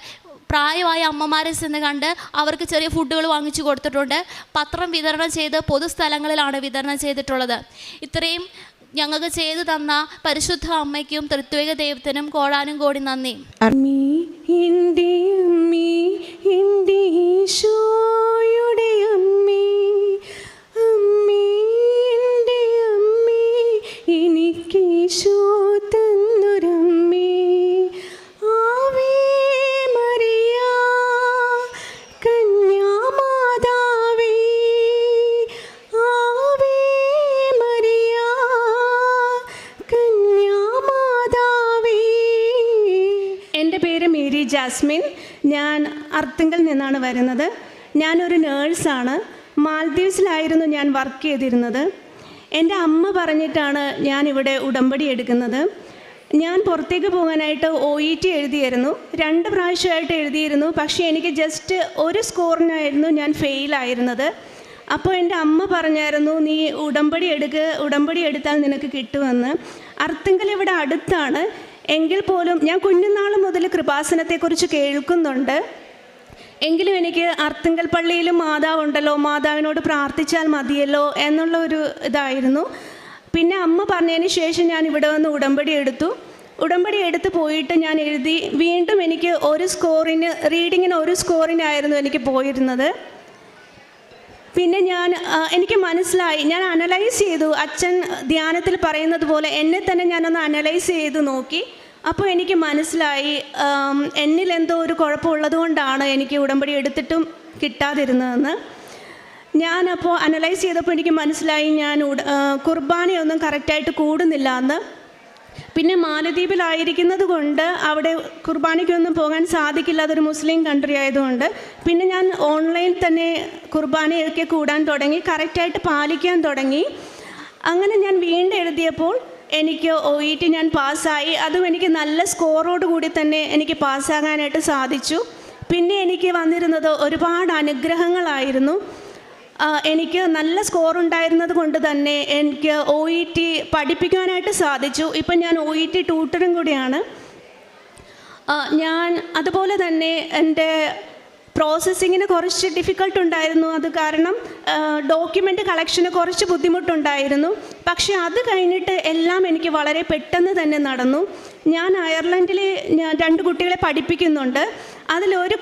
S1: പ്രായമായ അമ്മമാരെ ചെന്ന് കണ്ട് അവർക്ക് ചെറിയ ഫുഡുകൾ വാങ്ങിച്ചു കൊടുത്തിട്ടുണ്ട്. പത്രം വിതരണം ചെയ്ത് പൊതുസ്ഥലങ്ങളിലാണ് വിതരണം ചെയ്തിട്ടുള്ളത്. ഇത്രയും ഞങ്ങൾക്ക് ചെയ്തു തന്ന പരിശുദ്ധ അമ്മയ്ക്കും ത്രിത്വിക ദൈവത്തിനും കോടാനും കോടി നന്ദി.
S4: ജാസ്മിൻ. ഞാൻ അർത്തിങ്കൽ നിന്നാണ് വരുന്നത്. ഞാനൊരു നേഴ്സാണ്. മാൽദീവ്സിലായിരുന്നു ഞാൻ വർക്ക് ചെയ്തിരുന്നത്. എൻ്റെ അമ്മ പറഞ്ഞിട്ടാണ് ഞാനിവിടെ ഉടമ്പടി എടുക്കുന്നത്. ഞാൻ പുറത്തേക്ക് പോകാനായിട്ട് OET എഴുതിയിരുന്നു. 2 പ്രാവശ്യമായിട്ട് എഴുതിയിരുന്നു. പക്ഷേ എനിക്ക് ജസ്റ്റ് ഒരു സ്കോറിനായിരുന്നു ഞാൻ ഫെയിലായിരുന്നത്. അപ്പോൾ എൻ്റെ അമ്മ പറഞ്ഞായിരുന്നു, നീ ഉടമ്പടി എടുത്താൽ നിനക്ക് കിട്ടുമെന്ന്. അർത്തിങ്കൽ ഇവിടെ അടുത്താണ്. എങ്കിൽ പോലും ഞാൻ കുഞ്ഞുനാൾ മുതൽ കൃപാസനത്തെക്കുറിച്ച് കേൾക്കുന്നുണ്ട്. എങ്കിലും എനിക്ക് അർത്തിങ്കൽ പള്ളിയിലും മാതാവുണ്ടല്ലോ, മാതാവിനോട് പ്രാർത്ഥിച്ചാൽ മതിയല്ലോ എന്നുള്ള ഒരു ഇതായിരുന്നു. പിന്നെ അമ്മ പറഞ്ഞതിന് ശേഷം ഞാൻ ഇവിടെ വന്ന് ഉടമ്പടി എടുത്ത് പോയിട്ട് ഞാൻ എഴുതി. വീണ്ടും എനിക്ക് റീഡിങ്ങിന് 1 സ്കോറിനായിരുന്നു എനിക്ക് പോയിരുന്നത്. പിന്നെ എനിക്ക് മനസ്സിലായി, ഞാൻ അനലൈസ് ചെയ്തു. അച്ഛൻ ധ്യാനത്തിൽ പറയുന്നത് പോലെ എന്നെ തന്നെ ഞാനൊന്ന് അനലൈസ് ചെയ്ത് നോക്കി. അപ്പോൾ എനിക്ക് മനസ്സിലായി എന്നിൽ എന്തോ ഒരു കുഴപ്പമുള്ളത് കൊണ്ടാണ് എനിക്ക് ഉടമ്പടി എടുത്തിട്ടും കിട്ടാതിരുന്നതെന്ന്. ഞാനപ്പോൾ അനലൈസ് ചെയ്തപ്പോൾ എനിക്ക് മനസ്സിലായി ഞാൻ കുർബാനയൊന്നും കറക്റ്റായിട്ട് കൂടുന്നില്ല എന്ന്. പിന്നെ മാലദ്വീപിലായിരിക്കുന്നത് കൊണ്ട് അവിടെ കുർബാനയ്ക്കൊന്നും പോകാൻ സാധിക്കില്ല, അതൊരു മുസ്ലിം കൺട്രി ആയതുകൊണ്ട്. പിന്നെ ഞാൻ ഓൺലൈൻ തന്നെ കുർബാനയൊക്കെ കൂടാൻ തുടങ്ങി, കറക്റ്റായിട്ട് പാലിക്കാൻ തുടങ്ങി. അങ്ങനെ ഞാൻ വീണ്ടും എഴുതിയപ്പോൾ എനിക്ക് OET ഞാൻ പാസ്സായി. അതും എനിക്ക് നല്ല സ്കോറോട് കൂടി തന്നെ എനിക്ക് പാസ്സാകാനായിട്ട് സാധിച്ചു. പിന്നെ എനിക്ക് വന്നിരുന്നത് ഒരുപാട് അനുഗ്രഹങ്ങളായിരുന്നു. എനിക്ക് നല്ല സ്കോർ ഉണ്ടായിരുന്നത് കൊണ്ട് തന്നെ എനിക്ക് OET പഠിപ്പിക്കാനായിട്ട് സാധിച്ചു. ഇപ്പം ഞാൻ OET ട്യൂട്ടറും കൂടിയാണ്. ഞാൻ അതുപോലെ തന്നെ എൻ്റെ പ്രോസസ്സിങ്ങിന് കുറച്ച് ഡിഫിക്കൽട്ട് ഉണ്ടായിരുന്നു. അത് കാരണം ഡോക്യുമെൻ്റ് കളക്ഷന് കുറച്ച് ബുദ്ധിമുട്ടുണ്ടായിരുന്നു. പക്ഷേ അത് കഴിഞ്ഞിട്ട് എല്ലാം എനിക്ക് വളരെ പെട്ടെന്ന് തന്നെ നടന്നു. ഞാൻ അയർലൻഡിൽ 2 കുട്ടികളെ പഠിപ്പിക്കുന്നുണ്ട്. അതിലൊരു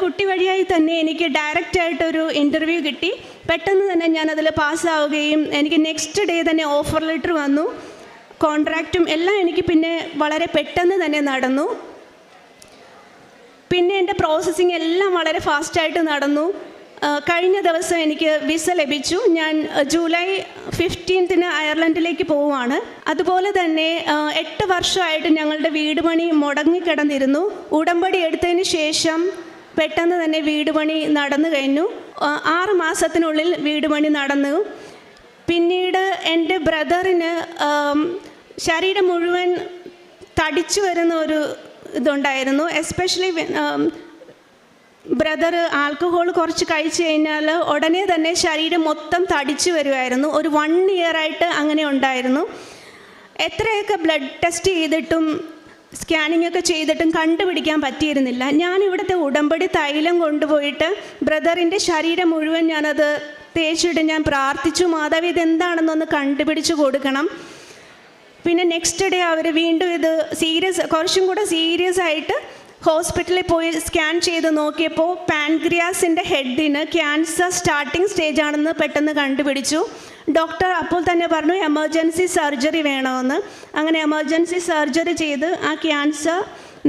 S4: കുട്ടി വഴിയായി തന്നെ എനിക്ക് ഡയറക്റ്റായിട്ടൊരു ഇൻ്റർവ്യൂ കിട്ടി. പെട്ടെന്ന് തന്നെ ഞാനതിൽ പാസ്സാവുകയും എനിക്ക് നെക്സ്റ്റ് ഡേ തന്നെ ഓഫർ ലെറ്റർ വന്നു. കോൺട്രാക്റ്റും എല്ലാം എനിക്ക് പിന്നെ വളരെ പെട്ടെന്ന് തന്നെ നടന്നു. പിന്നെ എൻ്റെ പ്രോസസ്സിങ് എല്ലാം വളരെ ഫാസ്റ്റായിട്ട് നടന്നു. കഴിഞ്ഞ ദിവസം എനിക്ക് വിസ ലഭിച്ചു. ഞാൻ ജൂലൈ 15 അയർലൻഡിലേക്ക് പോവുകയാണ്. അതുപോലെ തന്നെ 8 വർഷമായിട്ട് ഞങ്ങളുടെ വീട് പണി മുടങ്ങിക്കിടന്നിരുന്നു. ഉടമ്പടി എടുത്തതിന് ശേഷം പെട്ടെന്ന് തന്നെ വീട് പണി നടന്നു കഴിഞ്ഞു. 6 മാസത്തിനുള്ളിൽ വീട് പണി നടന്നു. പിന്നീട് എൻ്റെ ബ്രദറിന് ശരീരം മുഴുവൻ തടിച്ചു വരുന്ന ഒരു ഇതുണ്ടായിരുന്നു. എസ്പെഷ്യലി ബ്രദർ ആൽക്കഹോൾ കുറച്ച് കഴിച്ചു കഴിഞ്ഞാൽ ഉടനെ തന്നെ ശരീരം മൊത്തം തടിച്ചു വരുമായിരുന്നു. ഒരു 1 ഇയറായിട്ട് അങ്ങനെ ഉണ്ടായിരുന്നു. എത്രയൊക്കെ ബ്ലഡ് ടെസ്റ്റ് ചെയ്തിട്ടും സ്കാനിങ് ഒക്കെ ചെയ്തിട്ടും കണ്ടുപിടിക്കാൻ പറ്റിയിരുന്നില്ല. ഞാനിവിടുത്തെ ഉടമ്പടി തൈലം കൊണ്ടുപോയിട്ട് ബ്രദറിൻ്റെ ശരീരം മുഴുവൻ ഞാനത് തേച്ചിട്ട് ഞാൻ പ്രാർത്ഥിച്ചു, മാതാവേ ഇതെന്താണെന്നൊന്ന് കണ്ടുപിടിച്ച് കൊടുക്കണം. പിന്നെ നെക്സ്റ്റ് ഡേ അവർ വീണ്ടും ഇത് കുറച്ചും കൂടെ സീരിയസ് ആയിട്ട് ഹോസ്പിറ്റലിൽ പോയി സ്കാൻ ചെയ്ത് നോക്കിയപ്പോൾ പാൻക്രിയാസിൻ്റെ ഹെഡിന് ക്യാൻസർ സ്റ്റാർട്ടിംഗ് സ്റ്റേജ് ആണെന്ന് പെട്ടെന്ന് കണ്ടുപിടിച്ചു. ഡോക്ടർ അപ്പോൾ തന്നെ പറഞ്ഞു എമർജൻസി സർജറി വേണമെന്ന്. അങ്ങനെ എമർജൻസി സർജറി ചെയ്ത് ആ ക്യാൻസർ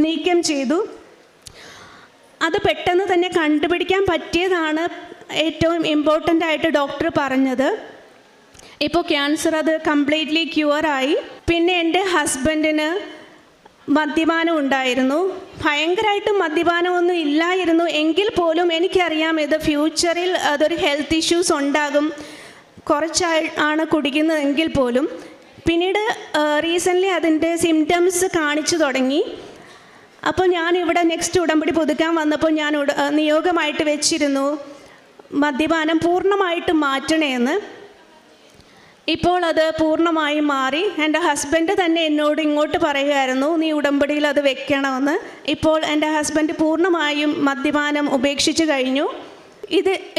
S4: നീക്കം ചെയ്തു. അത് പെട്ടെന്ന് തന്നെ കണ്ടുപിടിക്കാൻ പറ്റിയതാണ് ഏറ്റവും ഇമ്പോർട്ടൻ്റ് ആയിട്ട് ഡോക്ടർ പറഞ്ഞത്. ഇപ്പോൾ ക്യാൻസർ അത് കംപ്ലീറ്റ്ലി ക്യൂറായി. പിന്നെ എൻ്റെ ഹസ്ബൻഡിന് മദ്യപാനം ഉണ്ടായിരുന്നു. ഭയങ്കരമായിട്ട് മദ്യപാനമൊന്നും ഇല്ലായിരുന്നു എങ്കിൽ പോലും എനിക്കറിയാം ഇത് ഫ്യൂച്ചറിൽ അതൊരു ഹെൽത്ത് ഇഷ്യൂസ് ഉണ്ടാകും. കുറച്ചാണ് കുടിക്കുന്നതെങ്കിൽ പോലും. പിന്നീട് റീസെൻ്റ്ലി അതിൻ്റെ സിംറ്റംസ് കാണിച്ചു തുടങ്ങി. അപ്പോൾ ഞാനിവിടെ നെക്സ്റ്റ് ഉടമ്പടി പുതുക്കാൻ വന്നപ്പോൾ ഞാൻ നിയോഗമായിട്ട് വെച്ചിരുന്നു മദ്യപാനം പൂർണ്ണമായിട്ട് മാറ്റണേന്ന്. ഇപ്പോൾ അത് പൂർണ്ണമായും മാറി. എൻ്റെ ഹസ്ബൻഡ് തന്നെ എന്നോട് ഇങ്ങോട്ട് പറയുമായിരുന്നു നീ ഉടമ്പടിയിൽ അത് വെക്കണമെന്ന്. ഇപ്പോൾ എൻ്റെ ഹസ്ബൻഡ് പൂർണ്ണമായും മദ്യപാനം ഉപേക്ഷിച്ച് കഴിഞ്ഞു.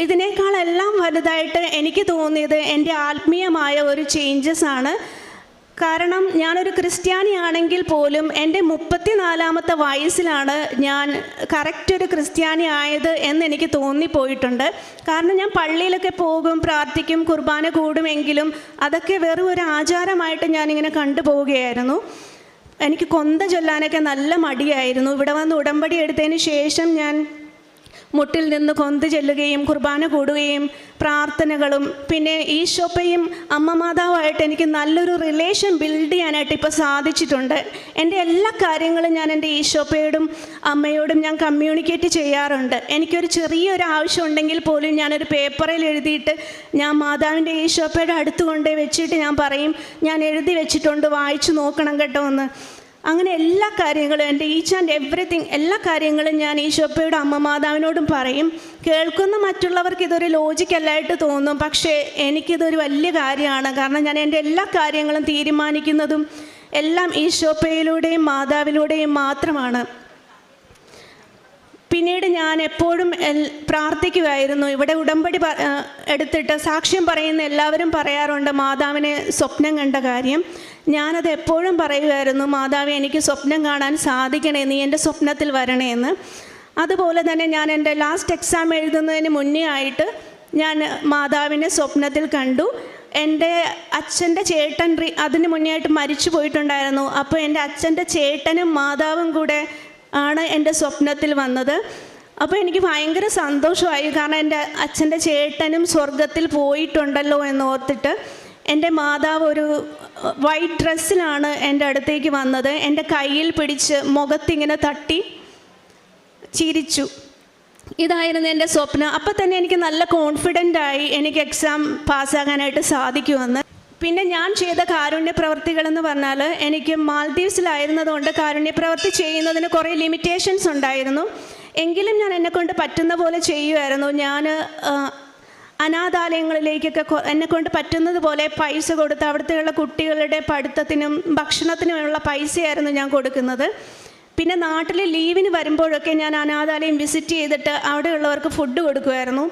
S4: ഇതിനേക്കാളെല്ലാം വലുതായിട്ട് എനിക്ക് തോന്നിയത് എൻ്റെ ആത്മീയമായ ഒരു ചേഞ്ചസ് ആണ്. കാരണം ഞാനൊരു ക്രിസ്ത്യാനിയാണെങ്കിൽ പോലും എൻ്റെ 34ാമത്തെ വയസ്സിലാണ് ഞാൻ കറക്റ്റ് ഒരു ക്രിസ്ത്യാനി ആയത് എന്നെനിക്ക് തോന്നിപ്പോയിട്ടുണ്ട്. കാരണം ഞാൻ പള്ളിയിലൊക്കെ പോകും, പ്രാർത്ഥിക്കും, കുർബാന കൂടുമെങ്കിലും അതൊക്കെ വെറും ഒരു ആചാരമായിട്ട് ഞാനിങ്ങനെ കണ്ടുപോവുകയായിരുന്നു. എനിക്ക് കൊന്ത ചൊല്ലാനൊക്കെ നല്ല മടിയായിരുന്നു. ഇവിടെ വന്ന് ഉടമ്പടി എടുത്തതിന് ശേഷം ഞാൻ മുട്ടിൽ നിന്ന് കൊന്ത് ചെല്ലുകയും കുർബാന കൂടുകയും പ്രാർത്ഥനകളും പിന്നെ ഈശോപ്പയും അമ്മ മാതാവായിട്ട് എനിക്ക് നല്ലൊരു റിലേഷൻ ബിൽഡ് ചെയ്യാനായിട്ട് ഇപ്പോൾ സാധിച്ചിട്ടുണ്ട്. എൻ്റെ എല്ലാ കാര്യങ്ങളും ഞാൻ എൻ്റെ ഈശോപ്പയോടും അമ്മയോടും ഞാൻ കമ്മ്യൂണിക്കേറ്റ് ചെയ്യാറുണ്ട്. എനിക്കൊരു ചെറിയൊരു ആവശ്യം ഉണ്ടെങ്കിൽ പോലും ഞാനൊരു പേപ്പറിൽ എഴുതിയിട്ട് ഞാൻ മാതാവിൻ്റെ ഈശോപ്പയുടെ അടുത്ത് കൊണ്ടേ വെച്ചിട്ട് ഞാൻ പറയും ഞാൻ എഴുതി വെച്ചിട്ടുണ്ട്, വായിച്ചു നോക്കണം കേട്ടോ എന്ന്. അങ്ങനെ എല്ലാ കാര്യങ്ങളും എൻ്റെ ഈച്ച് ആൻഡ് എവറിത്തിങ് എല്ലാ കാര്യങ്ങളും ഞാൻ ഈശോപ്പയുടെ അമ്മ മാതാവിനോടും പറയും. കേൾക്കുന്ന മറ്റുള്ളവർക്ക് ഇതൊരു ലോജിക്കല്ലായിട്ട് തോന്നും, പക്ഷേ എനിക്കിതൊരു വലിയ കാര്യമാണ്. കാരണം ഞാൻ എൻ്റെ എല്ലാ കാര്യങ്ങളും തീരുമാനിക്കുന്നതും എല്ലാം ഈശോപ്പയിലൂടെയും മാതാവിലൂടെയും മാത്രമാണ്. പിന്നീട് ഞാൻ എപ്പോഴും പ്രാർത്ഥിക്കുമായിരുന്നു. ഇവിടെ ഉടമ്പടി എടുത്തിട്ട് സാക്ഷ്യം പറയുന്ന എല്ലാവരും പറയാറുണ്ട് മാതാവിനെ സ്വപ്നം കണ്ട കാര്യം. ഞാനത് എപ്പോഴും പറയുമായിരുന്നു, മാതാവേ എനിക്ക് സ്വപ്നം കാണാൻ സാധിക്കണേ, നീ എൻ്റെ സ്വപ്നത്തിൽ വരണേ എന്ന്. അതുപോലെ തന്നെ ഞാൻ എൻ്റെ ലാസ്റ്റ് എക്സാം എഴുതുന്നതിന് മുന്നേ ആയിട്ട് ഞാൻ മാതാവിനെ സ്വപ്നത്തിൽ കണ്ടു. എൻ്റെ അച്ഛൻ്റെ ചേട്ടൻ അതിന് മുന്നേ ആയിട്ട് മരിച്ചു പോയിട്ടുണ്ടായിരുന്നു. അപ്പോൾ എൻ്റെ അച്ഛൻ്റെ ചേട്ടനും മാതാവും കൂടെ ആണ് എൻ്റെ സ്വപ്നത്തിൽ വന്നത്. അപ്പോൾ എനിക്ക് ഭയങ്കര സന്തോഷമായി. കാരണം എൻ്റെ അച്ഛൻ്റെ ചേട്ടനും സ്വർഗത്തിൽ പോയിട്ടുണ്ടല്ലോ എന്ന് ഓർത്തിട്ട് എൻ്റെ മാതാവ് ഒരു വൈറ്റ് ഡ്രസ്സിലാണ് എൻ്റെ അടുത്തേക്ക് വന്നത്. എൻ്റെ കയ്യിൽ പിടിച്ച് മുഖത്തിങ്ങനെ തട്ടി ചിരിച്ചു. ഇതായിരുന്നു എൻ്റെ സ്വപ്നം. അപ്പം തന്നെ എനിക്ക് നല്ല കോൺഫിഡൻ്റായി എനിക്ക് എക്സാം പാസ്സാകാനായിട്ട് സാധിക്കുമെന്ന്. പിന്നെ ഞാൻ ചെയ്ത കാരുണ്യ പ്രവർത്തികളെന്ന് പറഞ്ഞാൽ, എനിക്ക് മാൽദീവ്സിലായിരുന്നതുകൊണ്ട് കാരുണ്യ പ്രവൃത്തി ചെയ്യുന്നതിന് കുറേ ലിമിറ്റേഷൻസ് ഉണ്ടായിരുന്നു. എങ്കിലും ഞാൻ എന്നെക്കൊണ്ട് പറ്റുന്ന പോലെ ചെയ്യുമായിരുന്നു. ഞാൻ അനാഥാലയങ്ങളിലേക്കൊക്കെ എന്നെക്കൊണ്ട് പറ്റുന്നത് പോലെ പൈസ കൊടുത്ത് അവിടുത്തെയുള്ള കുട്ടികളുടെ പഠിത്തത്തിനും ഭക്ഷണത്തിനുമുള്ള പൈസയായിരുന്നു ഞാൻ കൊടുക്കുന്നത്. പിന്നെ നാട്ടിൽ ലീവിന് വരുമ്പോഴൊക്കെ ഞാൻ അനാഥാലയം വിസിറ്റ് ചെയ്തിട്ട് അവിടെയുള്ളവർക്ക് ഫുഡ് കൊടുക്കുമായിരുന്നു.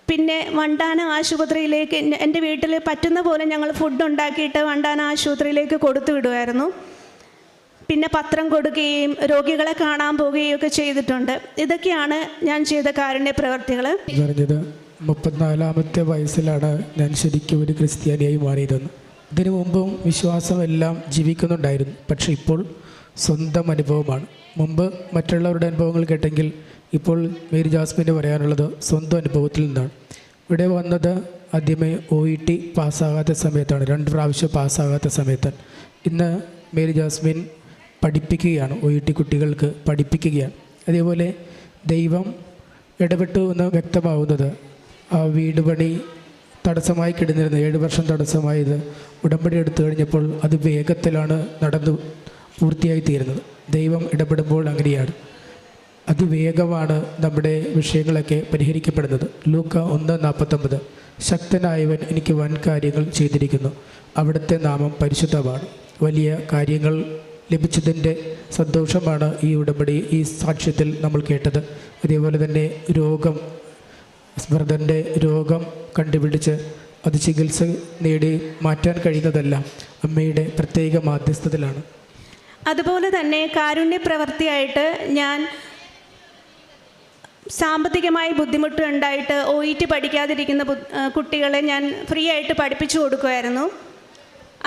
S4: പിന്നെ വണ്ടാന ആശുപത്രിയിലേക്ക് എൻ്റെ വീട്ടിൽ പറ്റുന്ന പോലെ ഞങ്ങൾ ഫുഡ് ഉണ്ടാക്കിയിട്ട് വണ്ടാന ആശുപത്രിയിലേക്ക് കൊടുത്തു വിടുമായിരുന്നു. പിന്നെ പത്രം കൊടുക്കുകയും രോഗികളെ കാണാൻ പോവുകയും ഒക്കെ ചെയ്തിട്ടുണ്ട്. ഇതൊക്കെയാണ് ഞാൻ ചെയ്ത കാരുണ്യ പ്രവർത്തികൾ.
S5: പറഞ്ഞത് 34-ാമത്തെ വയസ്സിലാണ് ഞാൻ ശരിക്കും ഒരു ക്രിസ്ത്യാനിയായി മാറിയതെന്ന്. ഇതിനു മുമ്പും വിശ്വാസമെല്ലാം ജീവിക്കുന്നുണ്ടായിരുന്നു. പക്ഷേ ഇപ്പോൾ സ്വന്തം അനുഭവമാണ്. മുമ്പ് മറ്റുള്ളവരുടെ അനുഭവങ്ങൾ കേട്ടെങ്കിൽ ഇപ്പോൾ മേരി ജാസ്മിന് പറയാനുള്ളത് സ്വന്തം അനുഭവത്തിൽ നിന്നാണ്. ഇവിടെ വന്നത് ആദ്യമേ OET പാസ്സാകാത്ത സമയത്താണ്, 2 പ്രാവശ്യം പാസ്സാകാത്ത സമയത്താണ്. ഇന്ന് മേരി ജാസ്മിൻ പഠിപ്പിക്കുകയാണ്, OET കുട്ടികൾക്ക് പഠിപ്പിക്കുകയാണ്. അതേപോലെ ദൈവം ഇടപെട്ടു എന്ന് വ്യക്തമാവുന്നത് ആ വീട് പണി തടസ്സമായി കിടന്നിരുന്നത് 7 വർഷം തടസ്സമായത് ഉടമ്പടി എടുത്തു കഴിഞ്ഞപ്പോൾ അത് വേഗത്തിലാണ് നടന്നു പൂർത്തിയായി തീരുന്നത്. ദൈവം ഇടപെടുമ്പോൾ അങ്ങനെയാണ്, അതിവേഗമാണ് നമ്മുടെ വിഷയങ്ങളൊക്കെ പരിഹരിക്കപ്പെടുന്നത്. ലൂക്ക 1:49 ശക്തനായവൻ എനിക്ക് വൻ കാര്യങ്ങൾ ചെയ്തിരിക്കുന്നു, അവിടുത്തെ നാമം പരിശുദ്ധമാണ്. വലിയ കാര്യങ്ങൾ ലഭിച്ചതിൻ്റെ സന്തോഷമാണ് ഈ ഉടമ്പടി, ഈ സാക്ഷ്യത്തിൽ നമ്മൾ കേട്ടത്. അതേപോലെ തന്നെ ബ്രദറിൻ്റെ രോഗം കണ്ടുപിടിച്ച് അത് ചികിത്സ നേടി മാറ്റാൻ കഴിയുന്നതെല്ലാം അമ്മയുടെ പ്രത്യേക മാധ്യസ്ഥതയിലാണ്.
S4: അതുപോലെ തന്നെ കാരുണ്യ പ്രവൃത്തിയായിട്ട് ഞാൻ സാമ്പത്തികമായി ബുദ്ധിമുട്ടുണ്ടായിട്ട് OET പഠിക്കാതിരിക്കുന്ന കുട്ടികളെ ഞാൻ ഫ്രീ ആയിട്ട് പഠിപ്പിച്ചു കൊടുക്കുമായിരുന്നു.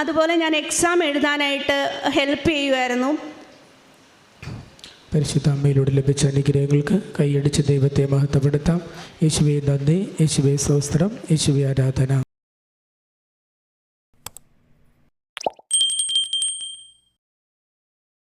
S4: അതുപോലെ ഞാൻ എക്സാം എഴുതാനായിട്ട് ഹെൽപ്പ് ചെയ്യുമായിരുന്നു.
S5: പരിശുദ്ധ അമ്മയിലൂടെ ലഭിച്ച അനുഗ്രഹങ്ങൾക്ക് കൈയടിച്ച് ദൈവത്തെ മഹത്വപ്പെടുത്താം. യേശുവേ നന്ദി, യേശുവേ സ്തോത്രം, യേശുവേ ആരാധന.